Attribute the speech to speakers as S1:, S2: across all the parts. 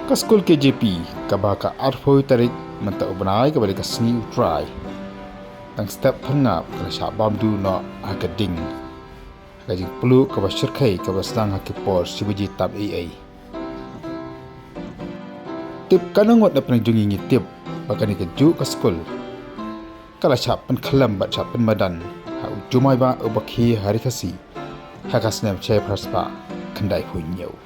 S1: Ka Skul KJP ka baka arfoi tarik menta ubanai ka balik ka sni utrai. Tang step phangap ka sha bamdu no akading. Ka jing pelu ka ba shirkai ka ba sang hakipor sibuji tab ai. Tip kanangot na penjungi ngi tip baka ni keju ka skul. Kala sha pynkhyllem ba sha madan ha Jumai ba ubakhi hari kasi. Ha ka snem chai praspa khandai punyau.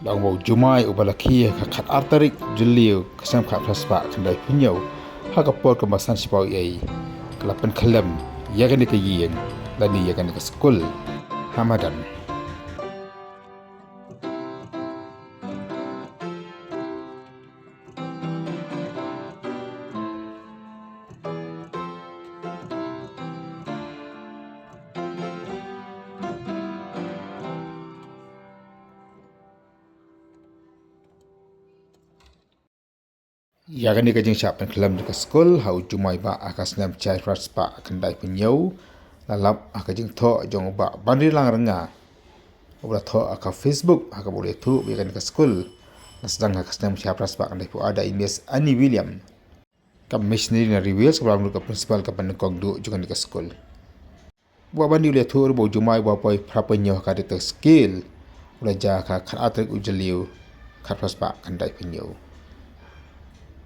S1: Lang bau Jumai ubalaki ka khat artarik juliu kesam khat praspa khandai punyau ha ka por kemasan sipau ai kala pynkhyllem ya kan ke yeng lani ya kan ke skul hamadan. Ya kan ka jing sha pynkhyllem ke skul ha Jumai ba akas nam chai praspa khandai punyau lalap aka jing tho jong ba bandri lang renga ubra tho aka Facebook aka boleh tu ya kan ke skul nasdang akas nam chai praspa khandai pu ada imes ani William ka missionary na reveals ka ka principal ka panekong du jukan ke skul buat bandi boleh tu bo Jumai bo poi prapanyo ka de skill ulah ja ka khat atrik ujeliu khat praspa khandai punyau.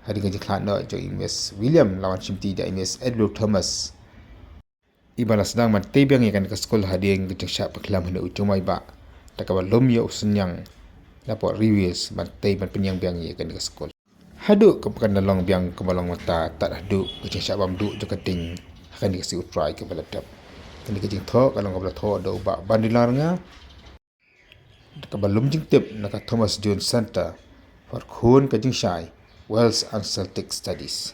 S1: Hari kerja kelana jo Imes William lawan Cimti dan Imes Edward Thomas. Ibalah sedang mantai biang ikan ke skul hadiah kerja syak peklam hendak Jumai ba. Tak kabar lom ya senyang. Dapat reviews mantai ban penyang biang ikan ke skul. Haduk ke pekan dalong biang ke balong mata tak haduk kerja syak bam duk jo keting akan dikasih utrai ke baladap. Kini kerja thok kalau ngabla thok do ba bandilarnya. Tak kabar lom jing tip nak Thomas Jones Center for khun kerja syai Wells and Celtic Studies.